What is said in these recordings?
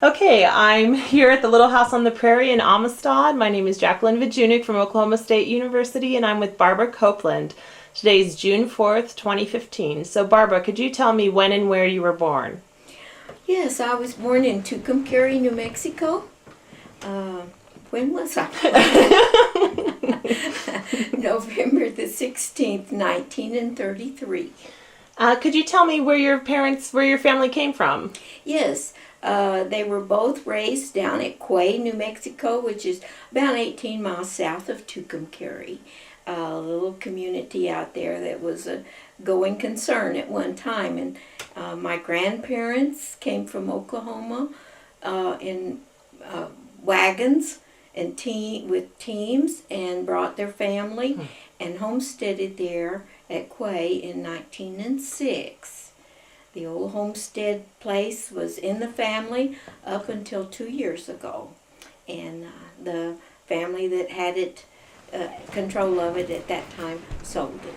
Okay, I'm here at the Little House on the Prairie in Amistad. My name is Jacqueline Vajunik from Oklahoma State University, and I'm with Barbara Copeland. Today is June 4th, 2015. So, Barbara, could you tell me when and where you were born? Yes, I was born in Tucumcari, New Mexico. When was I born? November the 16th, 1933. Could you tell me where your family came from? Yes, they were both raised down at Quay, New Mexico, which is about 18 miles south of Tucumcari. A little community out there that was a going concern at one time. And my grandparents came from Oklahoma in wagons and with teams and brought their family and homesteaded there at Quay in 1906. The old homestead place was in the family up until 2 years ago, and the family that had it control of it at that time sold it.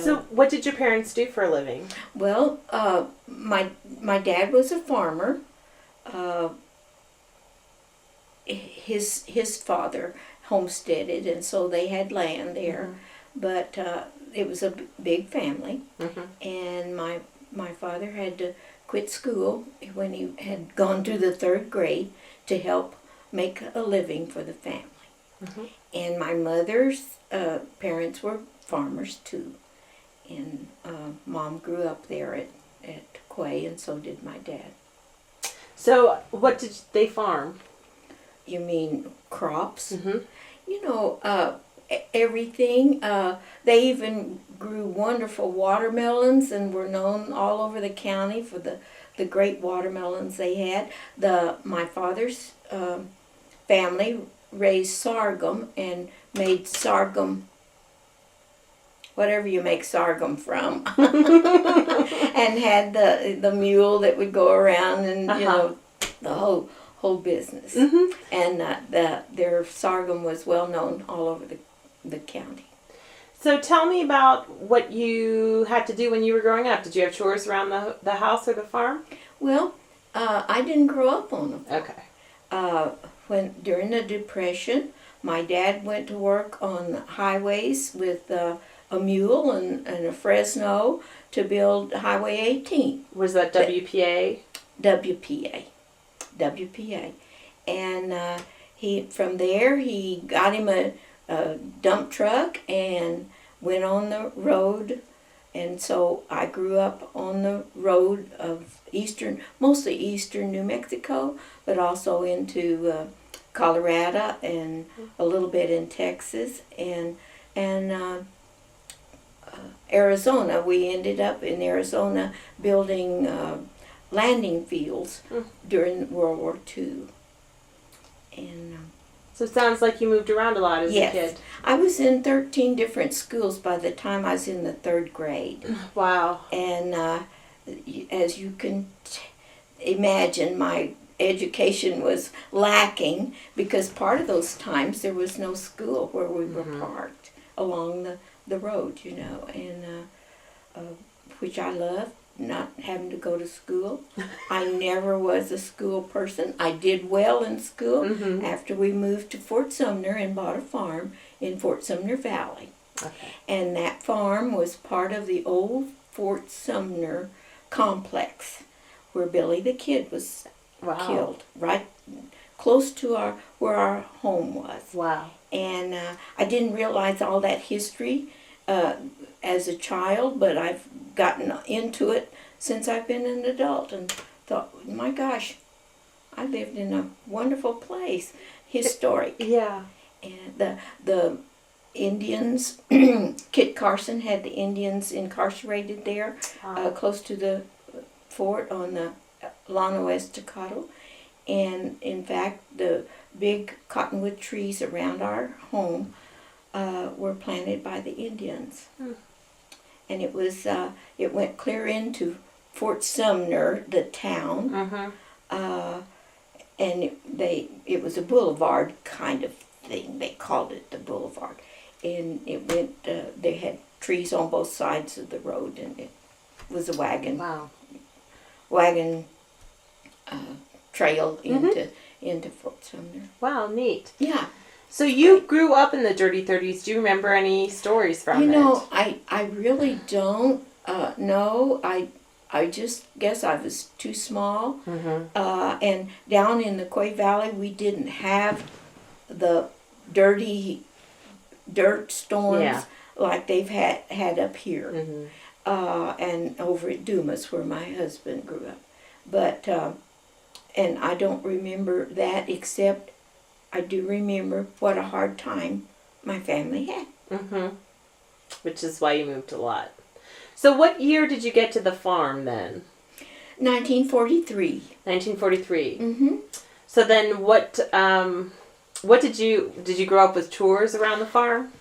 So what did your parents do for a living? Well, my dad was a farmer. His father homesteaded, and so they had land there. But it was a big family, and my father had to quit school when he had gone to the third grade to help make a living for the family. And my mother's parents were farmers too, and Mom grew up there at Quay, and so did my dad. So what did they farm? You mean crops? You know, everything. They even grew wonderful watermelons and were known all over the county for the great watermelons they had. My father's family raised sorghum and made sorghum, whatever you make sorghum from, and had the mule that would go around and you know the whole business. And their sorghum was well known all over the county. So tell me about what you had to do when you were growing up. Did you have chores around the house or the farm? Well, I didn't grow up on them. Okay. During the Depression, my dad went to work on highways with a mule and a Fresno to build Highway 18. Was that WPA? WPA. And from there he got him a dump truck and went on the road. And so I grew up on the road of mostly eastern New Mexico, but also into Colorado and a little bit in Texas and Arizona. We ended up in Arizona building landing fields during World War II. And so it sounds like you moved around a lot as a kid. I was in 13 different schools by the time I was in the third grade. Wow. And as you can imagine, my education was lacking because part of those times there was no school where we were parked along the road, you know, and which I loved. Not having to go to school. I never was a school person. I did well in school after we moved to Fort Sumner and bought a farm in Fort Sumner Valley. Okay. And that farm was part of the old Fort Sumner complex where Billy the Kid was killed, right close to where our home was. Wow. And I didn't realize all that history as a child, but I've gotten into it since I've been an adult and thought, my gosh, I lived in a wonderful place, historic. Yeah. And the Indians, Kit Carson had the Indians incarcerated there, close to the fort on the Llano Estacado. And in fact, the big cottonwood trees around our home were planted by the Indians. And it went clear into Fort Sumner, the town, and it was a boulevard kind of thing. They called it the boulevard, and it went. They had trees on both sides of the road, and it was a wagon trail into Fort Sumner. Wow, neat. Yeah. So you grew up in the Dirty 30s. Do you remember any stories from it? You know, I really don't know. I just guess I was too small. And down in the Quay Valley, we didn't have the dirty dirt storms like they've had up here. And over at Dumas, where my husband grew up. But, and I don't remember that, except I do remember what a hard time my family had. Which is why you moved a lot. So what year did you get to the farm then? 1943. 1943. So then what did you grow up with chores around the farm?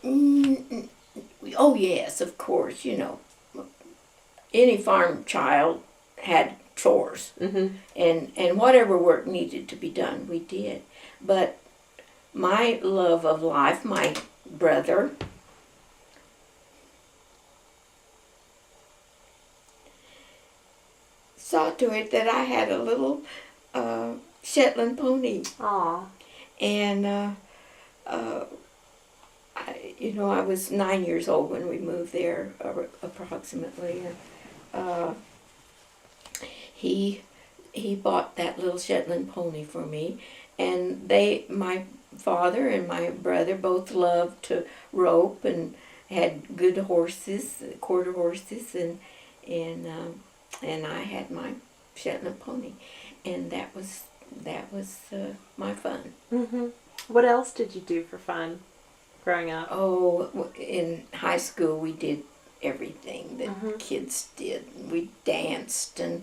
Oh yes, of course, you know. Any farm child had chores. And whatever work needed to be done, we did. But my love of life, my brother, saw to it that I had a little Shetland pony. Aw. And, I was 9 years old when we moved there, approximately. He bought that little Shetland pony for me. And my father and my brother both loved to rope and had good horses, quarter horses, and I had my Shetland pony, and that was my fun. What else did you do for fun growing up? Oh, in high school we did everything that kids did. We danced, and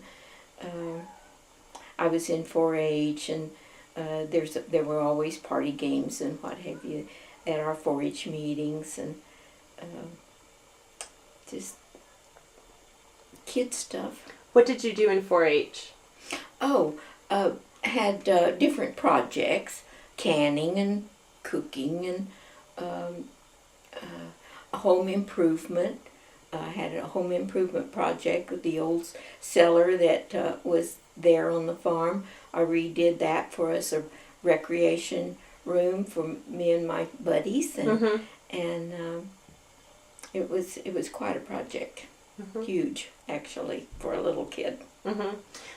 I was in 4-H, and there were always party games and what have you at our 4-H meetings, and just kid stuff. What did you do in 4-H? Oh, had different projects, canning and cooking and home improvement. I had a home improvement project with the old cellar that was there on the farm. I redid that for us, a recreation room for me and my buddies, and it was quite a project. Huge, actually, for a little kid.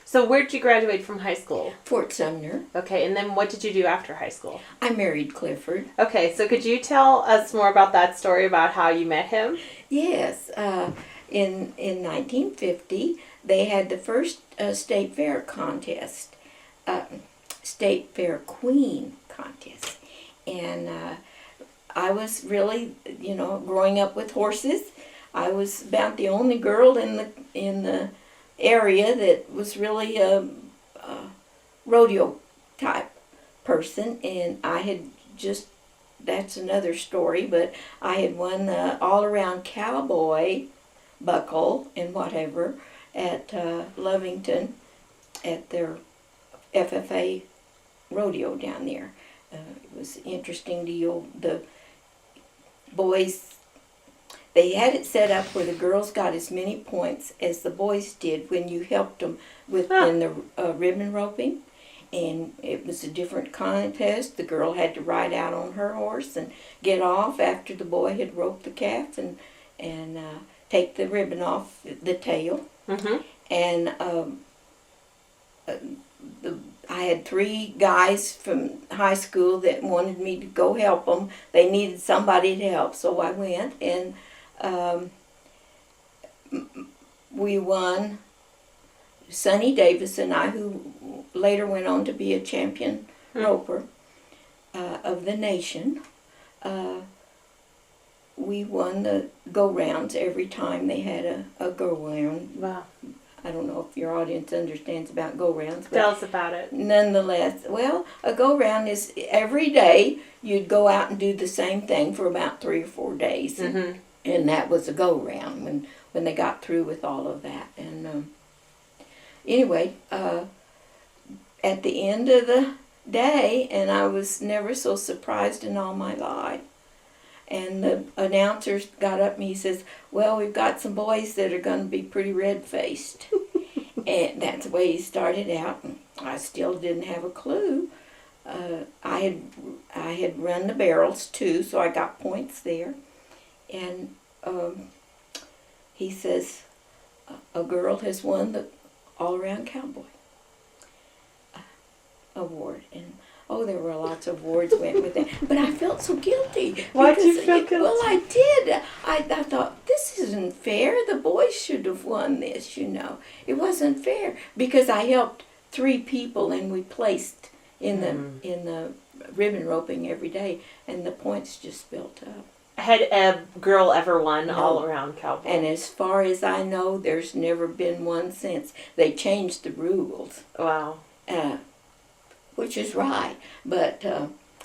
So where did you graduate from high school? Fort Sumner. Okay, and then what did you do after high school? I married Clifford. Okay, so could you tell us more about that story about how you met him? Yes, in 1950 they had the first state fair contest, state fair queen contest, and I was really, growing up with horses. I was about the only girl in the area that was really a rodeo type person, and I had just, that's another story, but I had won the all-around cowboy buckle and whatever at Lovington at their FFA rodeo down there. It was an interesting deal. The boys, they had it set up where the girls got as many points as the boys did when you helped them in the ribbon roping. And it was a different contest. The girl had to ride out on her horse and get off after the boy had roped the calf and take the ribbon off the tail. And I had 3 guys from high school that wanted me to go help them. They needed somebody to help, so I went, and we won. Sonny Davis and I, who later went on to be a champion roper of the nation, we won the go-rounds every time they had a go-round. Wow. I don't know if your audience understands about go-rounds. Tell us about it. Nonetheless, well, a go-round is every day you'd go out and do the same thing for about 3 or 4 days. And that was a go-round when they got through with all of that. And anyway, at the end of the day, and I was never so surprised in all my life, and the announcer got up and he says, well, we've got some boys that are going to be pretty red-faced. And that's the way he started out. And I still didn't have a clue. I had run the barrels too, so I got points there. And he says, a girl has won the all-around cowboy award. And there were lots of awards went with it. But I felt so guilty. Why did you feel guilty? Well, I did. I thought, this isn't fair. The boys should have won this, you know. It wasn't fair because I helped 3 people and we placed in the ribbon roping every day, and the points just built up. Had a girl ever won No. all around cowboy? And as far as I know, there's never been one since. They changed the rules. Wow. Which is right. But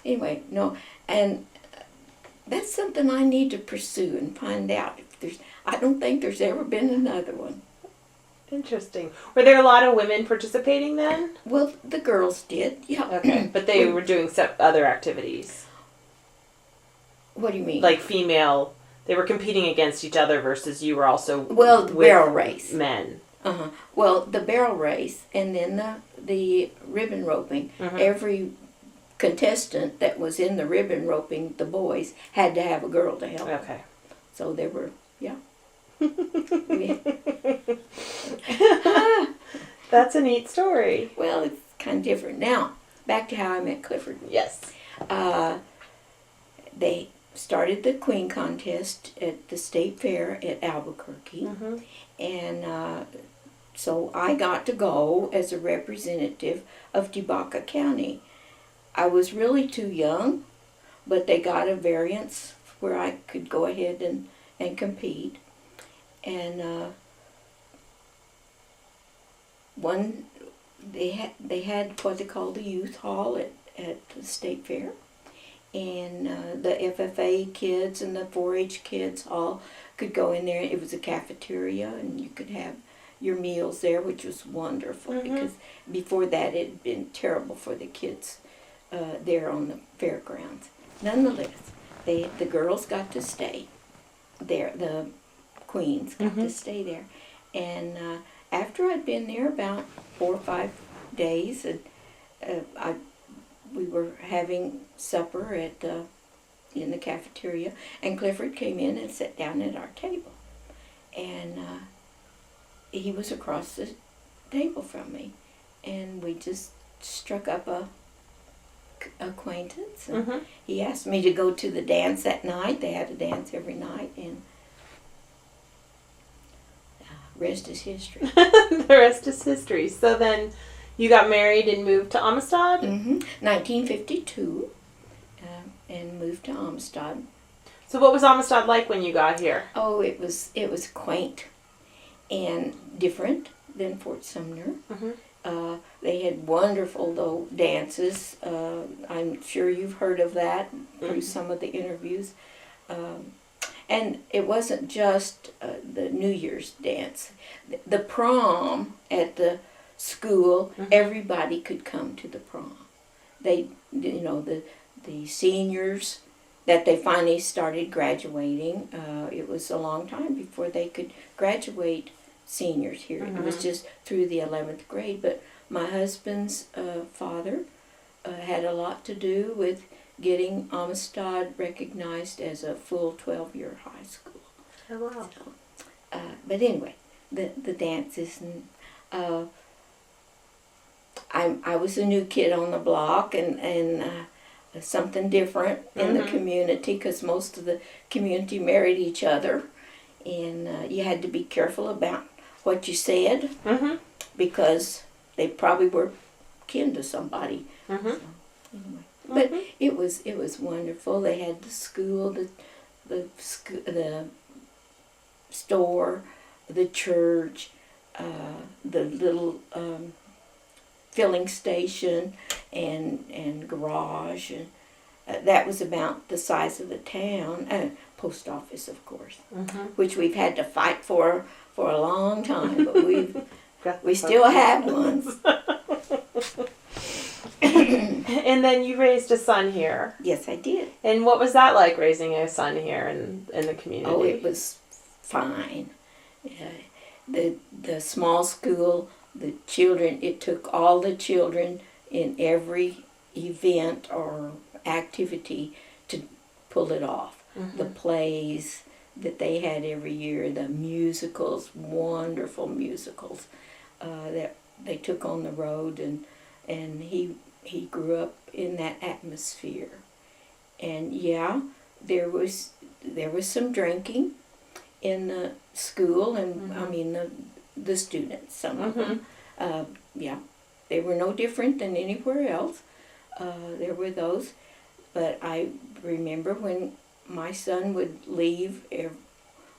anyway, no. And that's something I need to pursue and find out. I don't think there's ever been another one. Interesting. Were there a lot of women participating then? Well, the girls did, yeah. Okay, but they were doing other activities. What do you mean? Like female, they were competing against each other versus you were also the barrel race. Men. Well, the barrel race and then the ribbon roping. Every contestant that was in the ribbon roping, the boys, had to have a girl to help. Okay. So there were, yeah. That's a neat story. Well, it's kind of different. Now, back to how I met Clifford. Yes. They started the Queen contest at the State Fair at Albuquerque. And so I got to go as a representative of Tobacco County. I was really too young, but they got a variance where I could go ahead and compete. And they had what they call the youth hall at the State Fair, and the FFA kids and the 4-H kids all could go in there. It was a cafeteria, and you could have your meals there, which was wonderful because before that it had been terrible for the kids there on the fairgrounds. Nonetheless, the girls got to stay there. The queens got to stay there, and after I'd been there about 4 or 5 days, and we were having supper in the cafeteria, and Clifford came in and sat down at our table, and he was across the table from me, and we just struck up a acquaintance. And he asked me to go to the dance that night. They had a dance every night, and rest is history. The rest is history. So then you got married and moved to Amistad? 1952, and moved to Amistad. So what was Amistad like when you got here? Oh, it was quaint and different than Fort Sumner. They had wonderful dances. I'm sure you've heard of that through some of the interviews. And it wasn't just the New Year's dance. The prom at the school, everybody could come to the prom. The seniors that they finally started graduating. It was a long time before they could graduate seniors here. It was just through the 11th grade. But my husband's father had a lot to do with getting Amistad recognized as a full 12-year high school. Oh, wow. So, but anyway, the dances, and I was a new kid on the block, and something different in the community, because most of the community married each other, and you had to be careful about what you said, because they probably were kin to somebody. So, anyway. But it was wonderful. They had the school, the store, the church, the little filling station, and garage, and that was about the size of the town. Post office, of course, which we've had to fight for a long time, but we still have one. And then you raised a son here. Yes, I did. And what was that like, raising a son here in the community? Oh, it was fine. The small school the children, it took all the children in every event or activity to pull it off. The plays that they had every year, the musicals, wonderful musicals that they took on the road, and he grew up in that atmosphere. And yeah, there was some drinking in the school, and I mean the students, some of them. Yeah, they were no different than anywhere else. There were those, but I remember when my son would leave,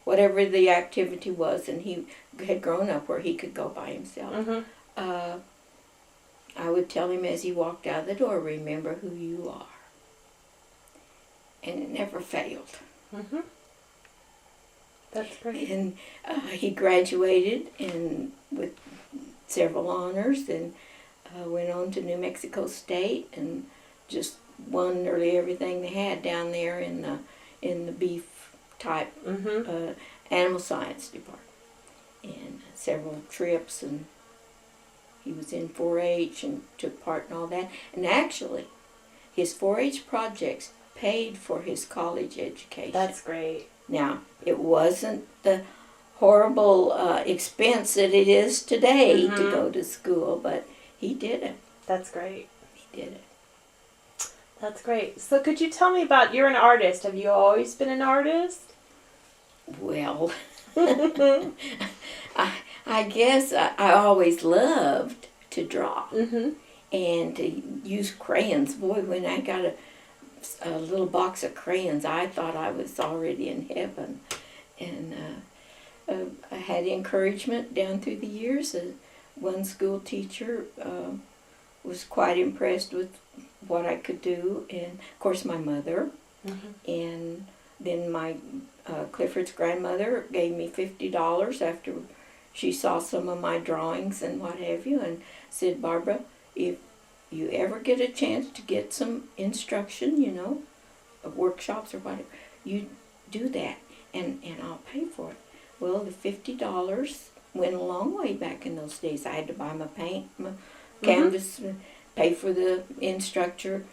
whatever the activity was, and he had grown up where he could go by himself. I would tell him as he walked out the door, remember who you are. And it never failed. That's great. And he graduated and with several honors, and went on to New Mexico State and just won nearly everything they had down there in the beef type animal science department, and several trips, and he was in 4-H and took part in all that. And actually, his 4-H projects paid for his college education. That's great. Now, it wasn't the horrible expense that it is today to go to school, but he did it. That's great. He did it. That's great. So could you tell me about, you're an artist. Have you always been an artist? Well, I guess I always loved to draw and to use crayons. Boy, when I got a little box of crayons, I thought I was already in heaven. And I had encouragement down through the years. One school teacher was quite impressed with what I could do, and of course my mother, and then my Clifford's grandmother gave me $50 after she saw some of my drawings and what have you, and said, Barbara, if you ever get a chance to get some instruction, you know, of workshops or whatever, you do that, and I'll pay for it. Well, the $50 went a long way back in those days. I had to buy my paint, my canvas, pay for the instructor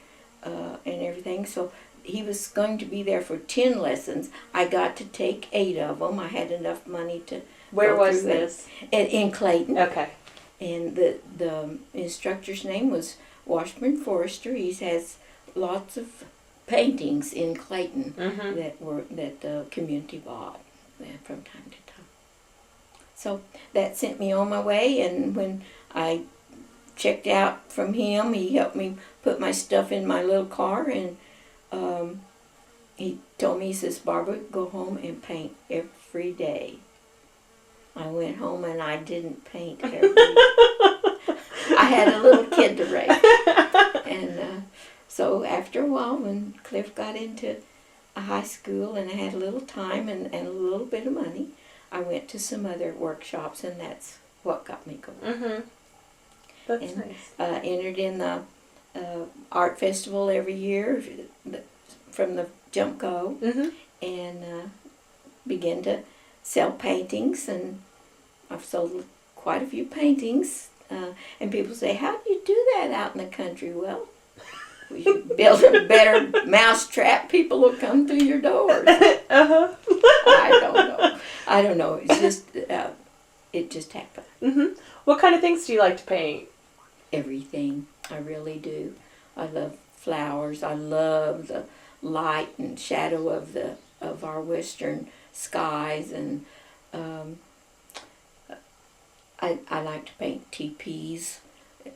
and everything. So he was going to be there for 10 lessons. I got to take 8 of them. I had enough money to Where go was through this? In Clayton. Okay. And the instructor's name was Washburn Forrester. He has lots of paintings in Clayton that the community bought from time to time. So that sent me on my way, and when I checked out from him, he helped me put my stuff in my little car, and he told me, he says, Barbara, go home and paint every day. I went home and I didn't paint every day. I had a little kid to raise. And so after a while, when Cliff got into a high school and I had a little time and a little bit of money, I went to some other workshops, and that's what got me going. That's and, nice. Entered in the art festival every year from the Jump Go, and began to sell paintings, and I've sold quite a few paintings. And people say, how do you do that out in the country? Well, we should build a better mousetrap. People will come through your doors. I don't know. It's just, it just happened. What kind of things do you like to paint? Everything. I really do. I love flowers. I love the light and shadow of our western skies, and I like to paint teepees.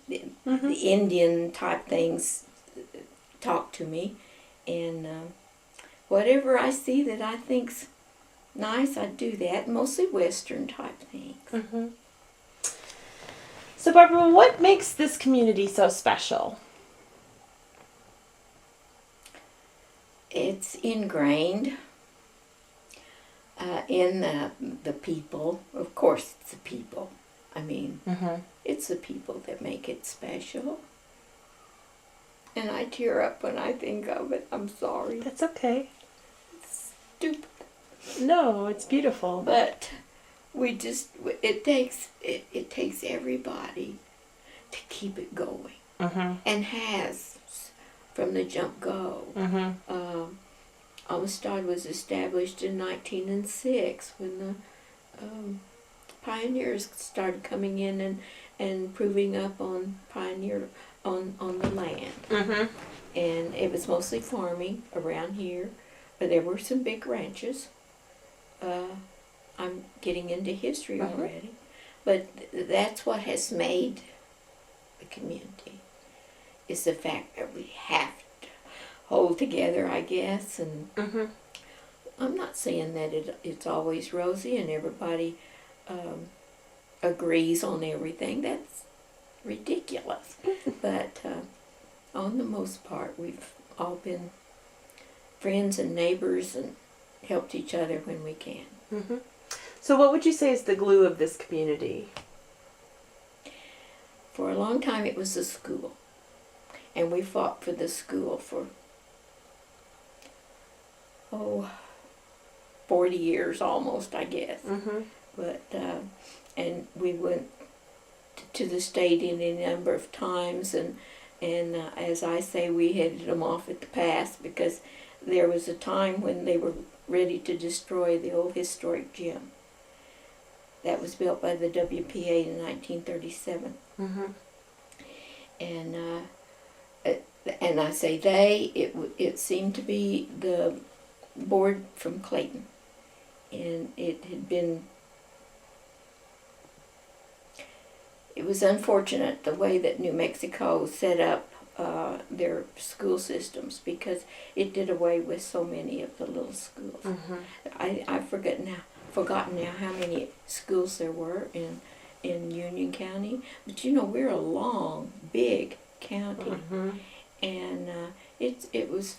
The Indian type things talk to me, and whatever I see that I think's nice, I do that. Mostly western type things. So Barbara, what makes this community so special? It's ingrained in the people. Of course, it's the people. I mean, it's the people that make it special. And I tear up when I think of it. I'm sorry. That's okay. It's stupid. No, it's beautiful. But we just, it takes everybody to keep it going, and has from the jump go. Amistad was established in 1906 when the pioneers started coming in and proving up on on the land. And it was mostly farming around here, but there were some big ranches. I'm getting into history already, but that's what has made the community, is the fact that we have to hold together, I guess. And I'm not saying that it's always rosy and everybody agrees on everything. That's ridiculous. But on the most part, we've all been friends and neighbors and helped each other when we can. So what would you say is the glue of this community? For a long time it was the school. And we fought for the school for, 40 years almost, I guess. But, and we went to the state any number of times, and as I say, we headed them off at the pass, because there was a time when they were ready to destroy the old historic gym. That was built by the WPA in 1937. And I say they, it seemed to be the board from Clayton. And it was unfortunate the way that New Mexico set up their school systems, because it did away with so many of the little schools. I've forgotten now how many schools there were in Union County, but we're a long, big county, and it was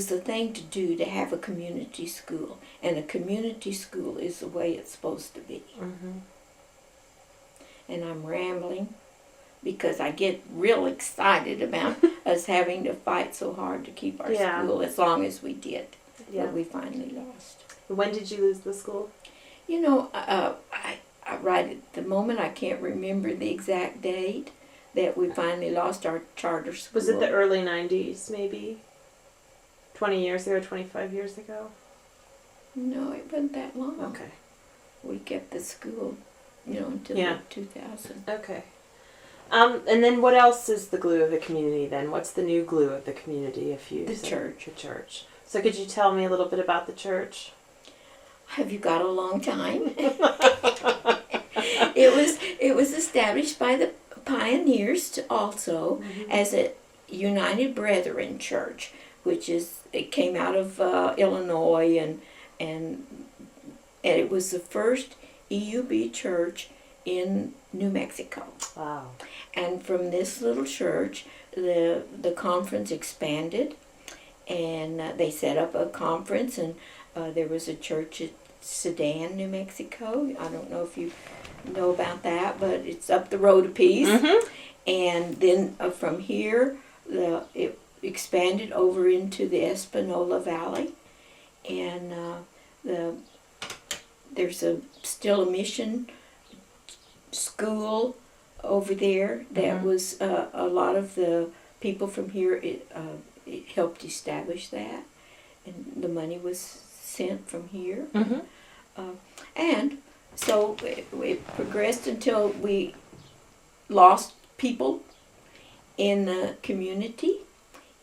the thing to do, to have a community school, and a community school is the way it's supposed to be. And I'm rambling because I get real excited about us having to fight so hard to keep our school as long as we did. But we finally lost. When did you lose the school? I right at the moment, I can't remember the exact date that we finally lost our charter school. Was it the early 90s, maybe? 20 years ago, 25 years ago? No, it wasn't that long. Okay. We kept the school, until 2000. Okay. And then what else is the glue of the community then? What's the new glue of the community? The church. The church. So could you tell me a little bit about the church? Have you got a long time? It was established by the pioneers also as a United Brethren Church, it came out of Illinois, and it was the first EUB church in New Mexico. Wow. And from this little church, the conference expanded, and they set up a conference, and there was a church at Sedan, New Mexico. I don't know if you know about that, but it's up the road a piece. And then from here, it expanded over into the Espanola Valley, and there's still a mission school over there that was a lot of the people from here. It helped establish that, and the money was sent from here. And so it progressed until we lost people in the community,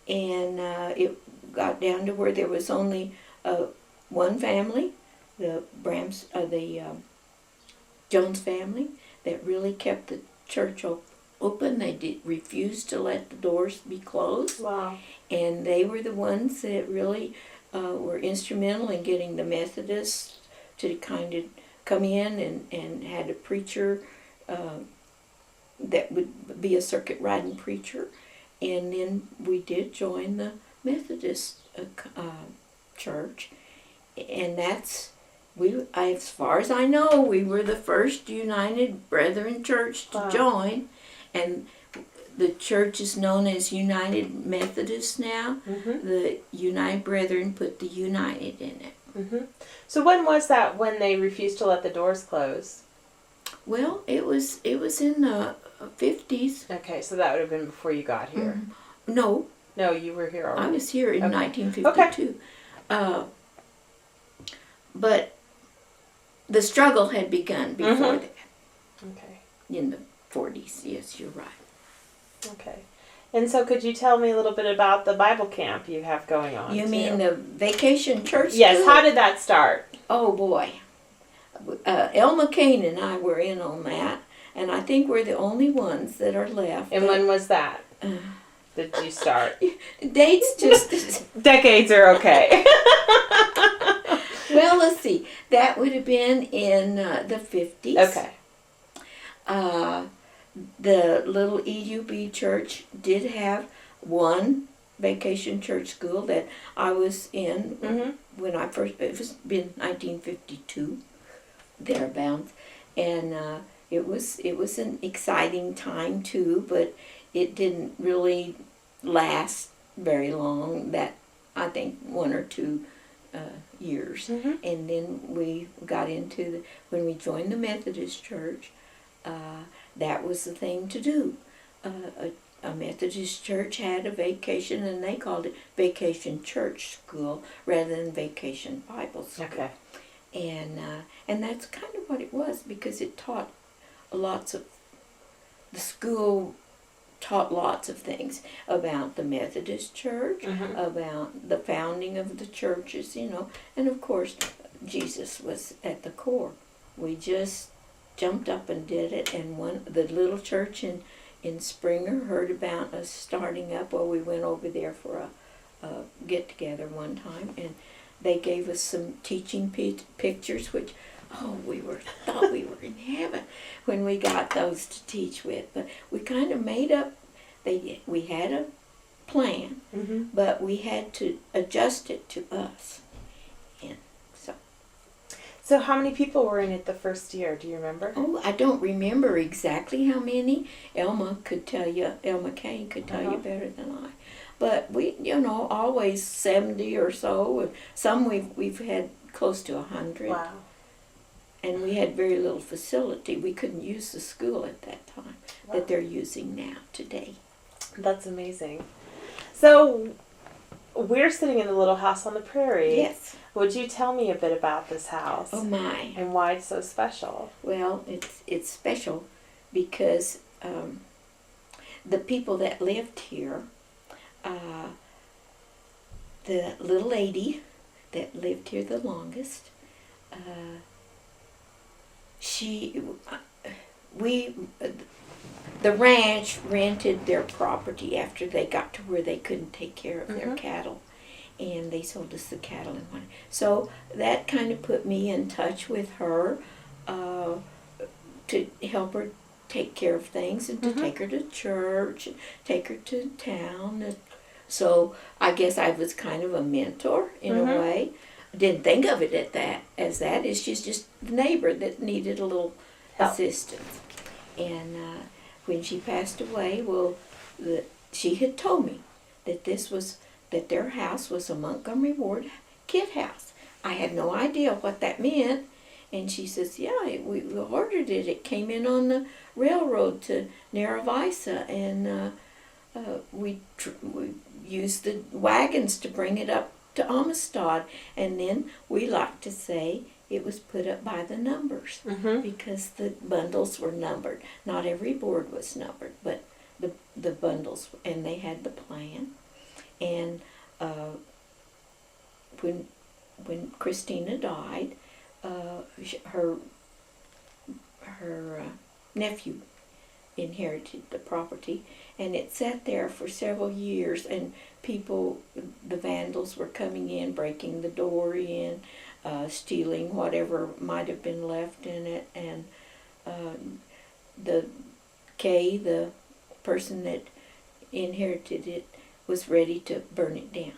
and it got down to where there was only one family, the Jones family, that really kept the church open. They refused to let the doors be closed. Wow. And they were the ones that really were instrumental in getting the Methodists to kind of come in, and had a preacher that would be a circuit riding preacher. And then we did join the Methodist church, and as far as I know, we were the first United Brethren church to join, and the church is known as United Methodist now. The United Brethren put the United in it. So when was that when they refused to let the doors close? Well, it was in the 50s. Okay, so that would have been before you got here. No, No, you were here already. I was here in Okay. 1952. But the struggle had begun before that. Okay. In the 40s, yes, you're right. Okay. And so could you tell me a little bit about the Bible camp you have going on? You mean the vacation church Yes, school? how did that start? Oh, boy. Elma Kane and I were in on that, and I think we're the only ones that are left. And when was that? Did you start? Dates just... Decades are okay. Well, let's see. That would have been in the 50s. Okay. The little EUB church did have one vacation church school that I was in when I first, it was been 1952, thereabouts, and it was an exciting time too, but it didn't really last very long. That, I think, 1 or 2 years, and then we got into when we joined the Methodist church. That was the thing to do. A Methodist church had a vacation, and they called it Vacation Church School rather than Vacation Bible School. Okay. And that's kind of what it was, because it taught the school taught lots of things about the Methodist church, about the founding of the churches, and of course Jesus was at the core. We just jumped up and did it, and the little church in Springer heard about us starting up. Well, we went over there for a get-together one time, and they gave us some teaching pictures, which, we thought we were in heaven when we got those to teach with. But we kind of made up, we had a plan, but we had to adjust it to us. And so how many people were in it the first year? Do you remember? Oh, I don't remember exactly how many. Elma Kane could tell you better than I. But we, always 70 or so. And some we've had close to 100. Wow. And we had very little facility. We couldn't use the school at that time that they're using now today. That's amazing. So we're sitting in the little house on the prairie. Yes. Would you tell me a bit about this house? Oh my. And why it's so special? Well, it's special because the people that lived here, the little lady that lived here the longest, the ranch rented their property after they got to where they couldn't take care of their cattle. And they sold us the cattle and money. So that kind of put me in touch with her to help her take care of things and to take her to church and take her to town. And so I guess I was kind of a mentor in a way. I didn't think of it as that. It's just the neighbor that needed a little assistance. And when she passed away, she had told me that that their house was a Montgomery Ward kid house. I had no idea what that meant. And she says, yeah, we ordered it. It came in on the railroad to Narravisa, and we used the wagons to bring it up to Amistad. And then we like to say it was put up by the numbers because the bundles were numbered. Not every board was numbered, but the bundles, and they had the plan. And when Christina died, her nephew inherited the property, and it sat there for several years, and the vandals were coming in, breaking the door in, stealing whatever might have been left in it, and the person that inherited it, was ready to burn it down.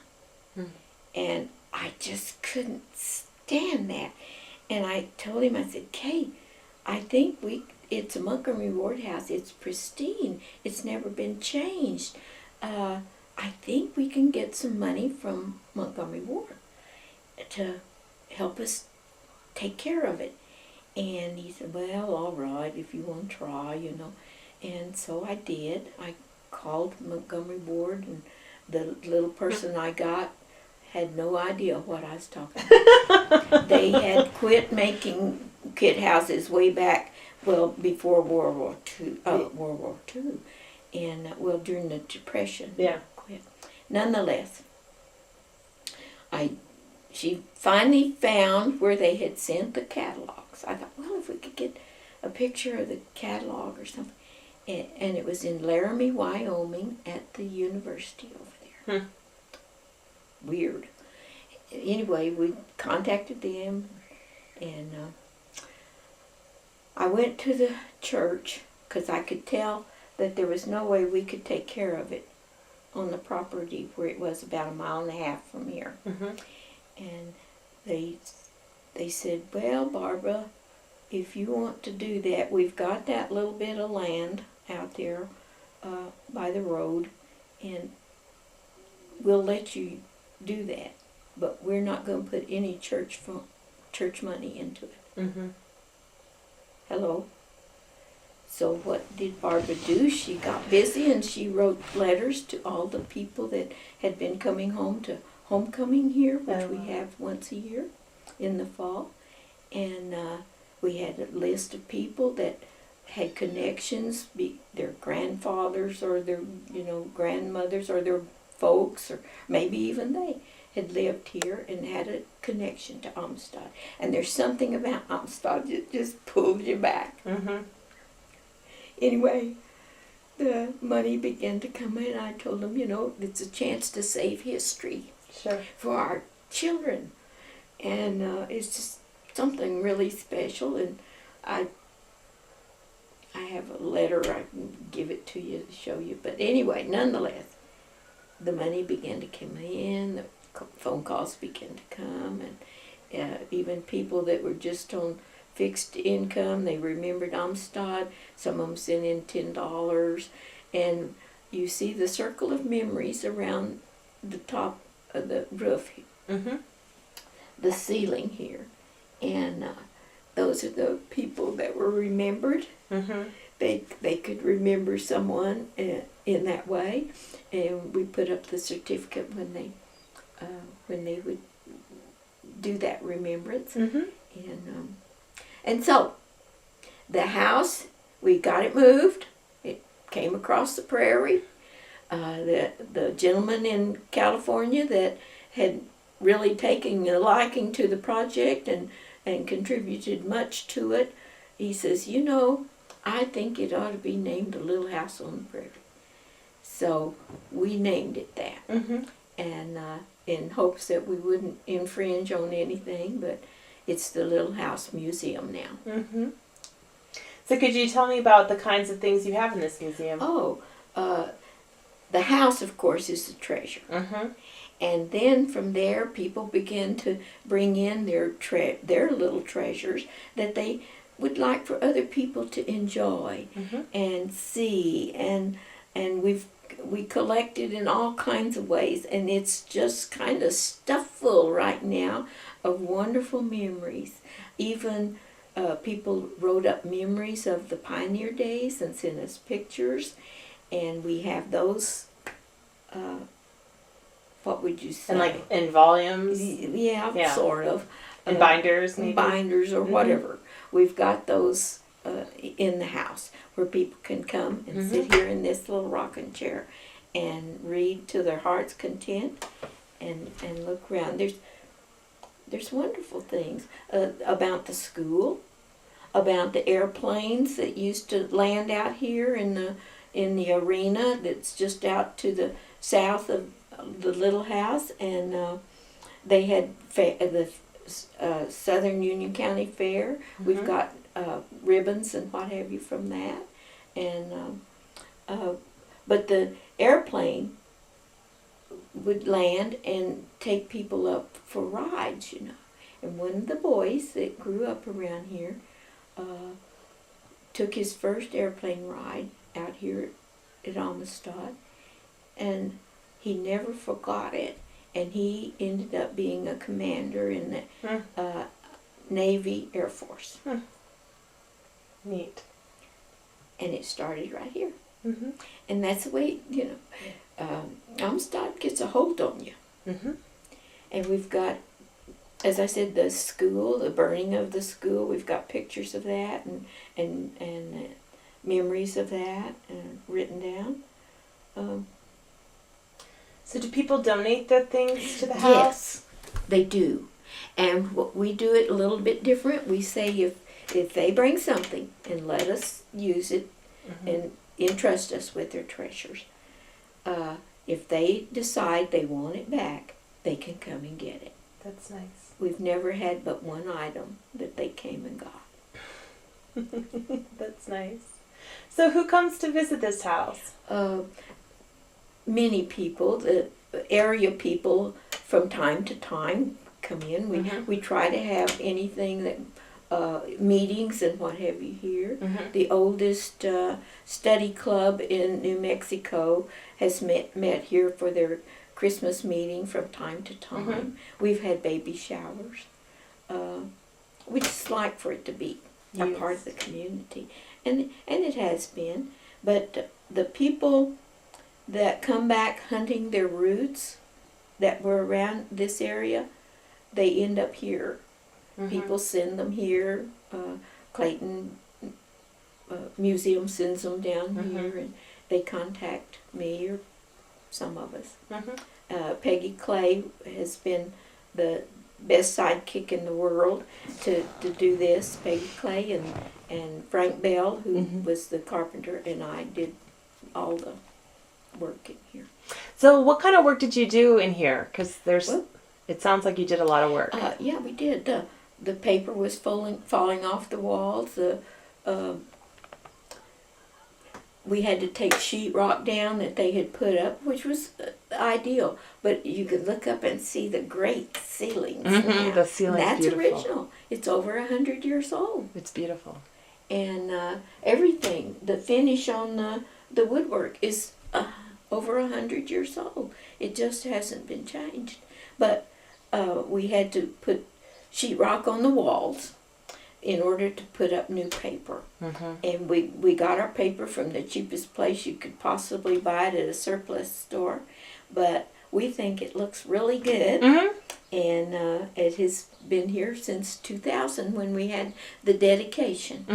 And I just couldn't stand that. And I told him, I said, Kay, I think it's a Montgomery Ward house. It's pristine. It's never been changed. I think we can get some money from Montgomery Ward to help us take care of it. And he said, well, all right, if you want to try, And so I did. I called Montgomery Board, and the little person I got had no idea what I was talking about. They had quit making kid houses way back, before World War II, and during the Depression. Yeah. Quit. Nonetheless, she finally found where they had sent the catalogs. I thought, well, if we could get a picture of the catalog or something. And it was in Laramie, Wyoming, at the university over there. Weird. Anyway, we contacted them, and I went to the church because I could tell that there was no way we could take care of it on the property where it was about 1.5 miles from here. And they said, well, Barbara, if you want to do that, we've got that little bit of land out there by the road, and we'll let you do that, but we're not going to put any church money into it. Hello? So what did Barbara do? She got busy and she wrote letters to all the people that had been coming home to homecoming here, which we have once a year in the fall. And we had a list of people that had connections, their grandfathers or their grandmothers or their folks, or maybe even they had lived here and had a connection to Amistad. And there's something about Amistad that just pulls you back. Anyway, the money began to come in. I told them, it's a chance to save history for our children. And it's just something really special. And I have a letter, I can give it to you to show you. But anyway, nonetheless, the money began to come in, the phone calls began to come, and even people that were just on fixed income, they remembered Amistad. Some of them sent in $10. And you see the circle of memories around the top of the roof, the ceiling here. And those are the people that were remembered. They could remember someone in that way, and we put up the certificate when they would do that remembrance. And so the house, we got it moved. It came across the prairie. The gentleman in California that had really taken a liking to the project and contributed much to it, he says, I think it ought to be named The Little House on the Prairie. So we named it that. And in hopes that we wouldn't infringe on anything, but it's the Little House Museum now. So could you tell me about the kinds of things you have in this museum? The house, of course, is the treasure. And then from there, people begin to bring in their little treasures that they would like for other people to enjoy and see. And we collect it in all kinds of ways, and it's just kind of stuffed full right now of wonderful memories. Even people wrote up memories of the pioneer days and sent us pictures, and we have those. What would you say? And like in volumes? Yeah. Sort of. And binders, maybe? Binders or whatever. We've got those in the house where people can come and sit here in this little rocking chair and read to their heart's content and look around. There's wonderful things about the school, about the airplanes that used to land out here in the arena that's just out to the south of the little house, and they had the Southern Union County Fair. We've got ribbons and what have you from that, and but the airplane would land and take people up for rides, And one of the boys that grew up around here took his first airplane ride out here at Amistad, and he never forgot it. and he ended up being a commander in the Navy Air Force. Neat. And it started right here. Mm-hmm. And that's the way, Amistad gets a hold on you. Mm-hmm. And we've got, as I said, the school, the burning of the school. We've got pictures of that and memories of that written down. So do people donate their things to the house? Yes, they do. And we do it a little bit different. We say if they bring something and let us use it and entrust us with their treasures, if they decide they want it back, they can come and get it. That's nice. We've never had but one item that they came and got. That's nice. So who comes to visit this house? Many people, the area people, from time to time come in. We try to have anything that meetings and what have you here. The oldest study club in New Mexico has met here for their Christmas meeting from time to time. We've had baby showers. We just like for it to be a part of the community, and it has been. But the people that come back hunting their roots that were around this area, they end up here. People send them here. Clayton Museum sends them down here, and they contact me or some of us. Peggy Clay has been the best sidekick in the world to do this. Peggy Clay and Frank Bell, who was the carpenter, and I did all the work in here. So what kind of work did you do in here? Because it sounds like you did a lot of work. Yeah, we did. The paper was falling off the walls. We had to take sheetrock down that they had put up, which was ideal. But you could look up and see the great ceilings. Now. The ceiling's That's beautiful. original. It's over 100 years old. It's beautiful. And everything, the finish on the woodwork is over 100 years old. It just hasn't been changed. But we had to put sheetrock on the walls in order to put up new paper. And we got our paper from the cheapest place you could possibly buy it at a surplus store. But we think it looks really good. And it has been here since 2000 when we had the dedication.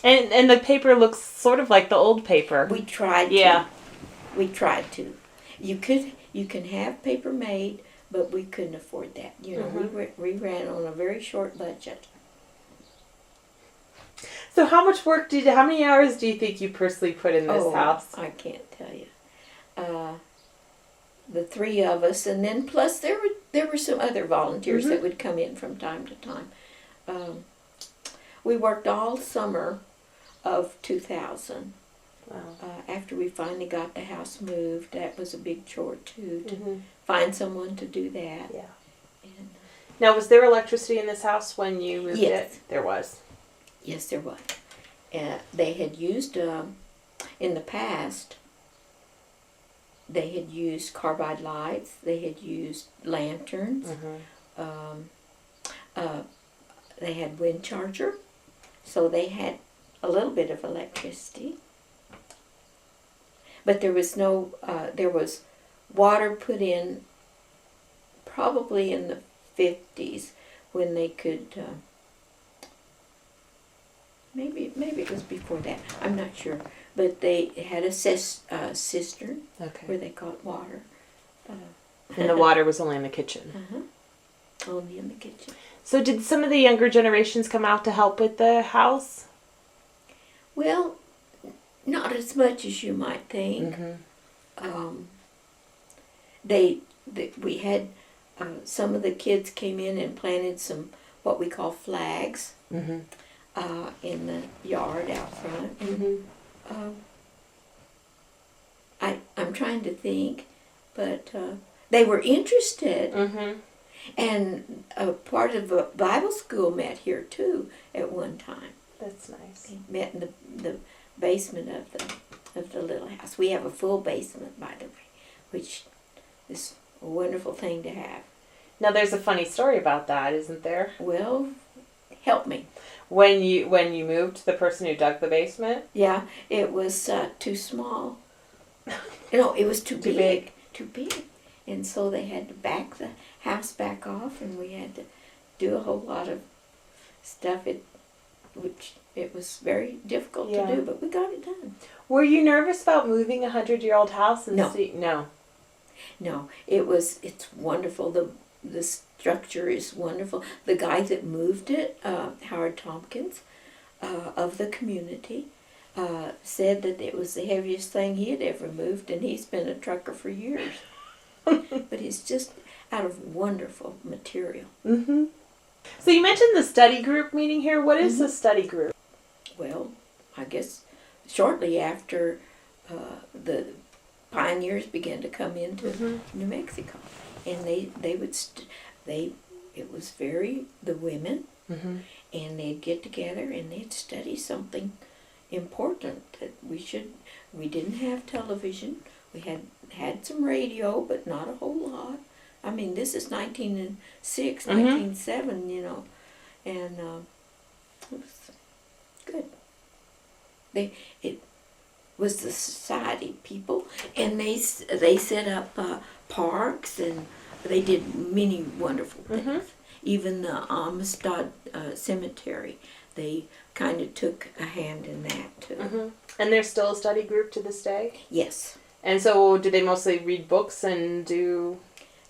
And the paper looks sort of like the old paper. We tried to. We tried to. You can have paper made, but we couldn't afford that. We ran on a very short budget. So how many hours do you think you personally put in this house? I can't tell you. The three of us, and then plus there were some other volunteers that would come in from time to time. We worked all summer of 2000. Wow. After we finally got the house moved, that was a big chore too, to find someone to do that. Yeah. And, now, was there electricity in this house when you moved it? There was. Yes, there was. They had used, in the past, they had used carbide lights, they had used lanterns, they had wind charger, so they had a little bit of electricity. But there was no, there was water put in probably in the 50s when they could, maybe it was before that, I'm not sure. But they had a cistern where they caught water. And the water was only in the kitchen. Only in the kitchen. So did some of the younger generations come out to help with the house? Well, not as much as you might think. We had some of the kids came in and planted some what we call flags in the yard out front. I'm trying to think, but they were interested. And part of a Bible school met here too at one time. That's nice. They met in the basement of the little house. We have a full basement, by the way, which is a wonderful thing to have. Now there's a funny story about that, isn't there? Well, help me. When you moved, the person who dug the basement? Yeah, it was too small. No, it was too big. Too big. And so they had to back the house back off, and we had to do a whole lot of stuff, which it was very difficult to do, but we got it done. Were you nervous about moving a 100-year-old house? No. No, it's wonderful. The structure is wonderful. The guy that moved it, Howard Tompkins, of the community, said that it was the heaviest thing he had ever moved, and he's been a trucker for years. But it's just out of wonderful material. Mm-hmm. So you mentioned the study group meeting here. What is the study group? Well, I guess shortly after the pioneers began to come into New Mexico, and it was the women, and they'd get together and they'd study something important that we didn't have television. We had some radio, but not a whole lot. I mean, this is 1906, 1907, you know, and it was good. It was the society people, and they set up parks, and they did many wonderful things. Even the Amistad Cemetery, they kind of took a hand in that too. And there's still a study group to this day? Yes. And so do they mostly read books and do...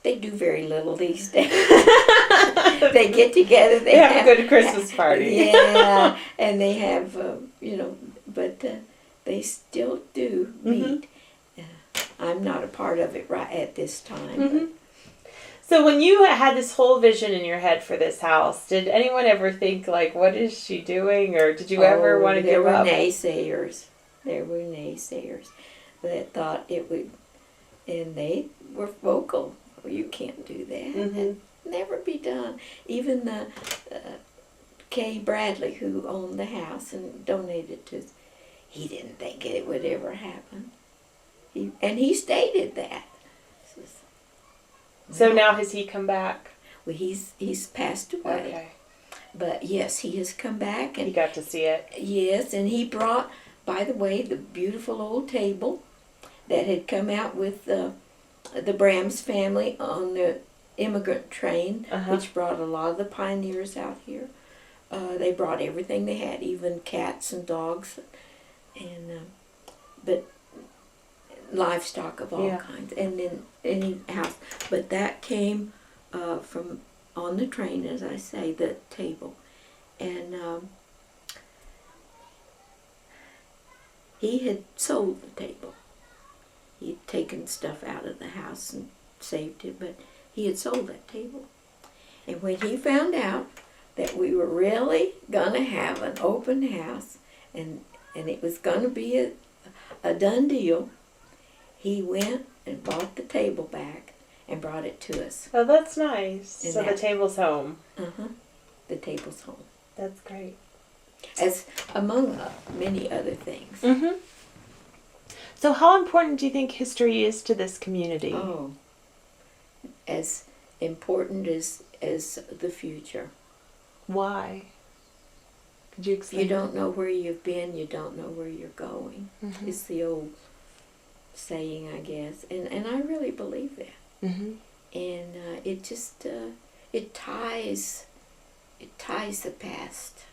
They do very little these days. They get together. They have a good Christmas party. Yeah, and they have, but they still do meet. I'm not a part of it right at this time. So when you had this whole vision in your head for this house, did anyone ever think, like, what is she doing? Or did you ever want to give up? There were naysayers that thought it would, and they were vocal. Well, you can't do that. That'd never be done. Even the Kay Bradley, who owned the house and donated to us, he didn't think it would ever happen. He stated that. So now has he come back? Well, he's passed away. Okay. But yes, he has come back, and he got to see it. Yes, and he brought, by the way, the beautiful old table that had come out with the Brams family on the immigrant train, which brought a lot of the pioneers out here. They brought everything they had, even cats and dogs, and but livestock of all kinds, and then any house. But that came from on the train, as I say, the table, and he had sold the table. He'd taken stuff out of the house and saved it, but he had sold that table. And when he found out that we were really going to have an open house and it was going to be a done deal, he went and bought the table back and brought it to us. Oh, that's nice. And so the table's home. The table's home. That's great. As among many other things. So how important do you think history is to this community? Oh, as important as the future. Why? Could you explain? You don't know where you've been, you don't know where you're going. It's the old saying, I guess, and I really believe that. And it just it ties the past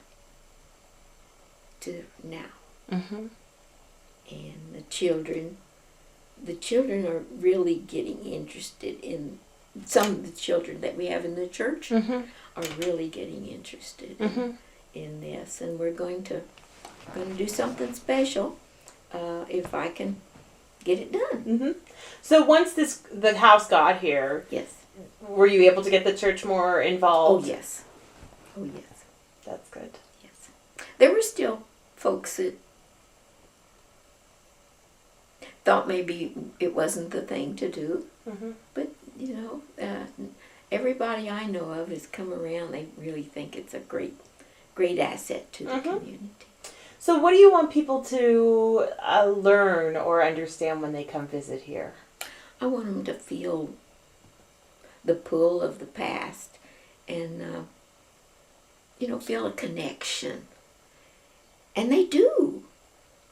to now. And the children are really getting interested in, some of the children that we have in the church are really getting interested in this, and we're going to do something special if I can get it done. So once the house got here, yes, were you able to get the church more involved? Oh yes, That's good. Yes, there were still folks that thought maybe it wasn't the thing to do, but everybody I know of has come around. They really think it's a great asset to the community. So what do you want people to learn or understand when they come visit here? I want them to feel the pull of the past, and feel a connection. And they do.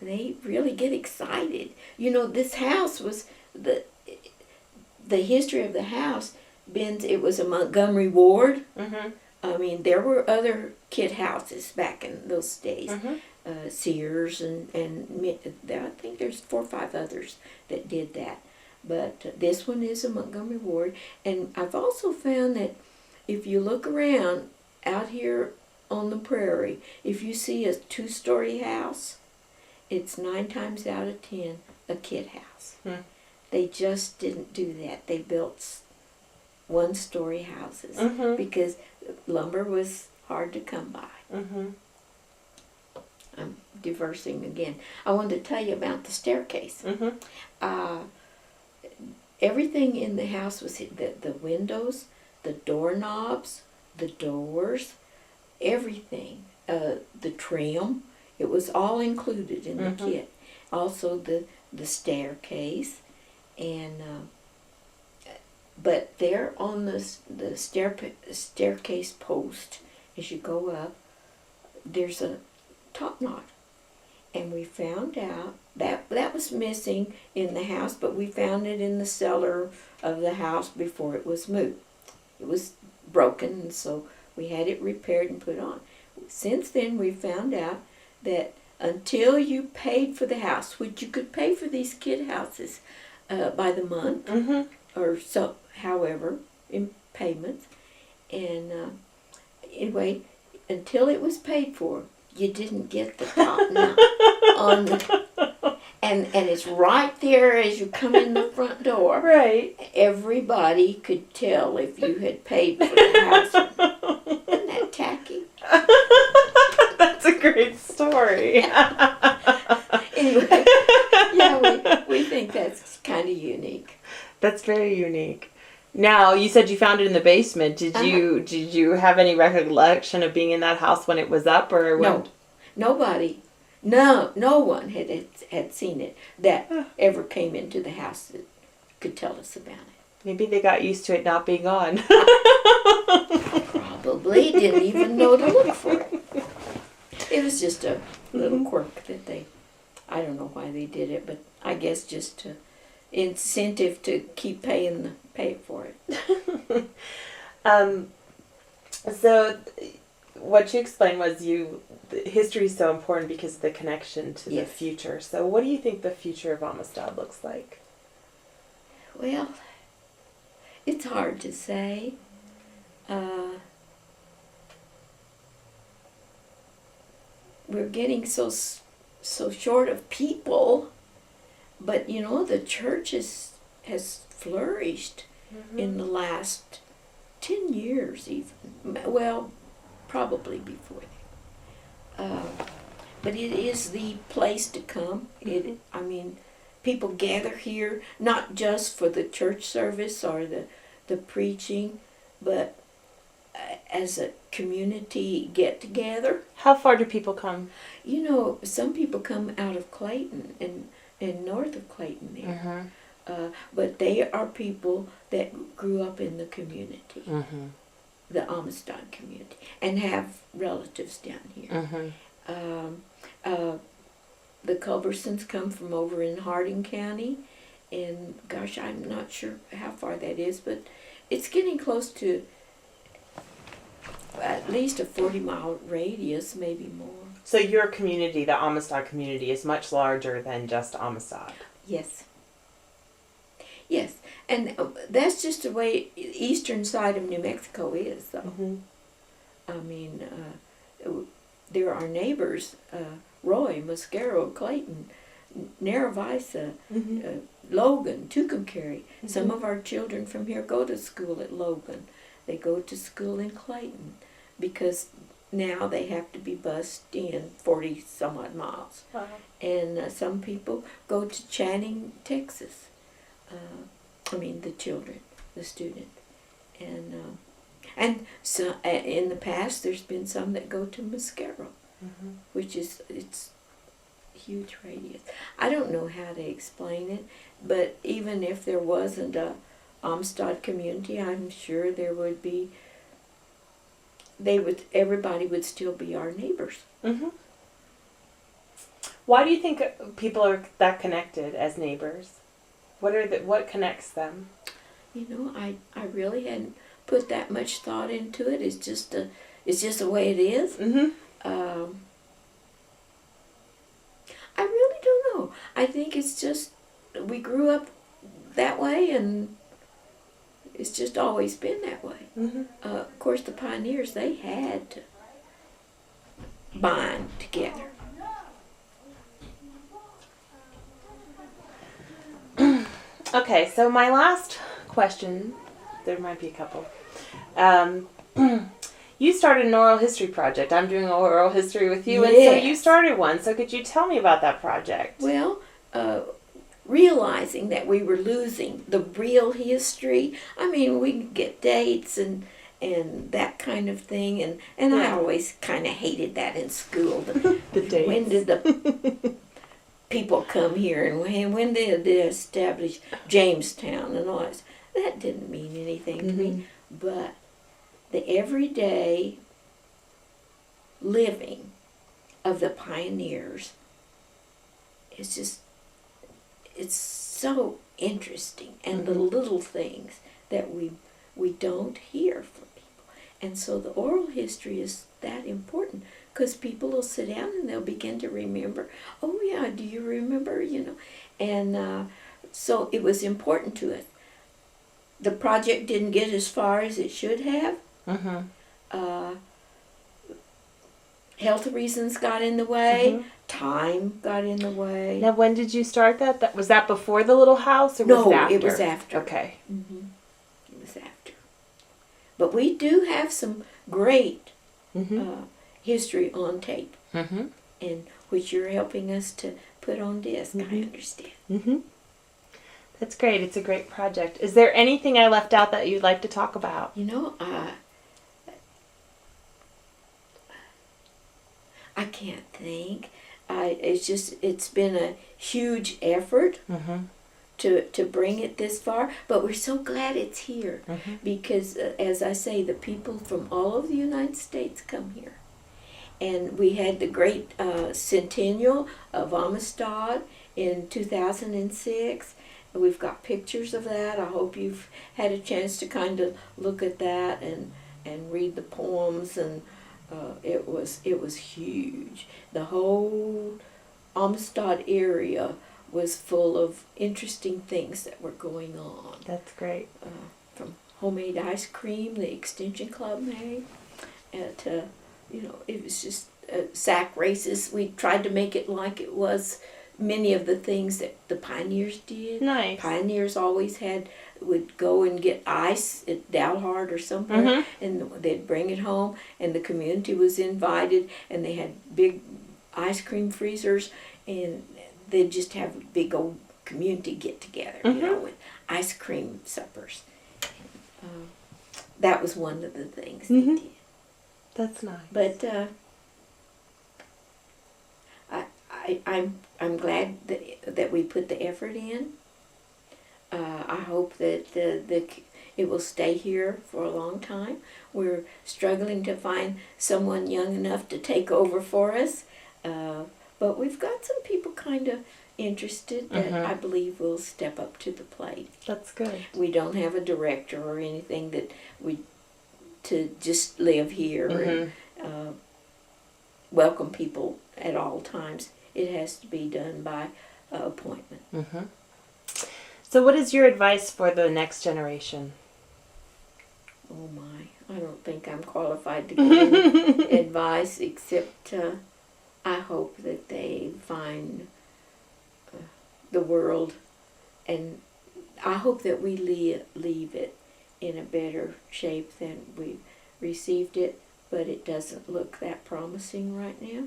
They really get excited. This house was the history of the house. It was a Montgomery ward. Mm-hmm. I mean, there were other kid houses back in those days. Mm-hmm. Sears and I think there's 4 or 5 others that did that. But this one is a Montgomery ward. And I've also found that if you look around out here on the prairie, if you see a 2-story house, it's 9 times out of 10 a kid house. Hmm. They just didn't do that. They built 1-story houses Mm-hmm. because lumber was hard to come by. Mm-hmm. I'm diversing again. I wanted to tell you about the staircase. Mm-hmm. Everything in the house was the windows, the doorknobs, the doors, everything. The trim, it was all included in the Mm-hmm. kit. Also the staircase, and but there on the staircase post, as you go up, there's a top knot. And we found out that was missing in the house, but we found it in the cellar of the house before it was moved. It was broken, and so we had it repaired and put on. Since then, we found out that until you paid for the house, which you could pay for these kid houses by the month, Mm-hmm. or so, however, in payments, and anyway, until it was paid for, you didn't get the top knot on and it's right there as you come in the front door. Right. Everybody could tell if you had paid for the house. Isn't that tacky? That's a great story. Anyway, yeah, we think that's kind of unique. That's very unique. Now, you said you found it in the basement. Did you have any recollection of being in that house when it was up, or when? No, nobody, no one had seen it that ever came into the house that could tell us about it. Maybe they got used to it not being on. Probably didn't even know to look for it. It was just a little quirk that I don't know why they did it, but I guess just to incentive to keep pay for it. So what you explained was history is so important because of the connection to the future. So what do you think the future of Amistad looks like? Well, it's hard to say. We're getting so short of people, but the church has flourished in the last 10 years even. Well, probably before that. But it is the place to come. People gather here not just for the church service or the preaching, but as a community get together. How far do people come? Some people come out of Clayton and north of Clayton there. Mm-hmm. But they are people that grew up in the community, Mm-hmm. the Amistad community, and have relatives down here. Mm-hmm. The Culbersons come from over in Harding County, and gosh, I'm not sure how far that is, but it's getting close to at least a 40-mile radius, maybe more. So your community, the Amistad community, is much larger than just Amistad. Yes. Yes, and that's just the way eastern side of New Mexico is, though. Mm-hmm. There are neighbors, Roy, Mosquero, Clayton, Narravisa, Mm-hmm. Logan, Tucumcari. Mm-hmm. Some of our children from here go to school at Logan. They go to school in Clayton because now they have to be bused in 40 some odd miles. Wow. And some people go to Channing, Texas. The children, the student, and so in the past there's been some that go to Mosquero, Mm-hmm. which it's huge radius. I don't know how to explain it, but even if there wasn't a Amistad community, I'm sure there would be, everybody would still be our neighbors. Mm-hmm. Why do you think people are that connected as neighbors? What connects them? You know, I really hadn't put that much thought into it. It's just the way it is. Mm-hmm. I really don't know. I think it's just we grew up that way, and it's just always been that way. Mm-hmm. Of course, the pioneers, they had to bind together. Okay, so my last question, there might be a couple. You started an oral history project. I'm doing oral history with you, and so Yes. you started one. So could you tell me about that project? Well, realizing that we were losing the real history. I mean, we can get dates and that kind of thing, and I Yeah. always kind of hated that in school. The dates. When did the people come here, and when did they establish Jamestown and all that? That didn't mean anything to me, but the everyday living of the pioneers is just, it's so interesting, and the little things that we don't hear from people. And so the oral history is that important, because people will sit down and they'll begin to remember, oh yeah, do you remember, and so it was important to us. The project didn't get as far as it should have. Mm-hmm. Health reasons got in the way. Mm-hmm. Time got in the way. Now, when did you start that? Was that before the little house, or No, was it after? it was after. Okay. Mm-hmm. It was after. But we do have some great Mm-hmm. history on tape, Mm-hmm. and which you're helping us to put on disc. I Mhm. understand. Mm-hmm. That's great. It's a great project. Is there anything I left out that you'd like to talk about? I can't think. It's been a huge effort Mm-hmm. to bring it this far, but we're so glad it's here, Mm-hmm. because as I say, the people from all over the United States come here. And we had the great centennial of Amistad in 2006. We've got pictures of that. I hope you've had a chance to kind of look at that and read the poems, and it was huge. The whole Amistad area was full of interesting things that were going on. That's great. From homemade ice cream the Extension Club made, to, it was just sack races. We tried to make it like it was many of the things that the pioneers did. Nice. Pioneers always would go and get ice at Dalhart or somewhere, Mm-hmm. and they'd bring it home, and the community was invited, and they had big ice cream freezers, and they'd just have a big old community get together, Mhm. with ice cream suppers. That was one of the things Mhm. they did. That's nice. But I'm glad that we put the effort in. I hope that it will stay here for a long time. We're struggling to find someone young enough to take over for us, but we've got some people kind of interested that Mhm. I believe will step up to the plate. That's good. We don't have a director or anything to just live here and welcome people at all times. It has to be done by appointment. Mm-hmm. So what is your advice for the next generation? Oh my, I don't think I'm qualified to give any advice, except I hope that they find the world, and I hope that we leave it in a better shape than we received it, but it doesn't look that promising right now.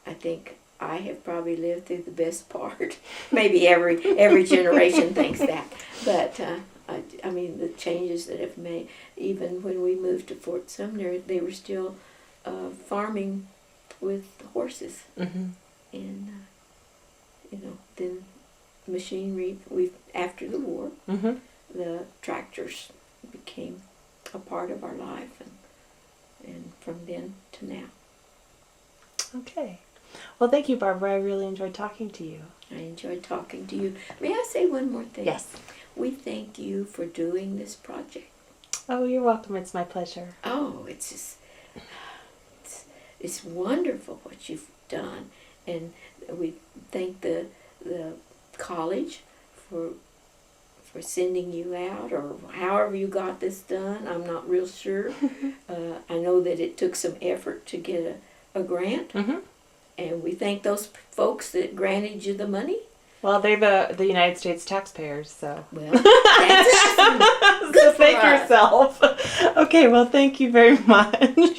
I think I have probably lived through the best part. Maybe every generation thinks that, but I mean, the changes that have made, even when we moved to Fort Sumner, they were still farming with horses, Mm-hmm. and then machinery. After the war, Mm-hmm. the tractors became a part of our life, and from then to now. Okay. Well, thank you, Barbara. I really enjoyed talking to you. I enjoyed talking to you. May I say one more thing? Yes. We thank you for doing this project. Oh, you're welcome. It's my pleasure. Oh, it's just, it's wonderful what you've done, and we thank the college for sending you out, or however you got this done. I'm not real sure. I know that it took some effort to get a grant, Mm-hmm. and we thank those folks that granted you the money. Well, they're the United States taxpayers, so. Well, that's awesome. So thank yourself. Okay, well, thank you very much.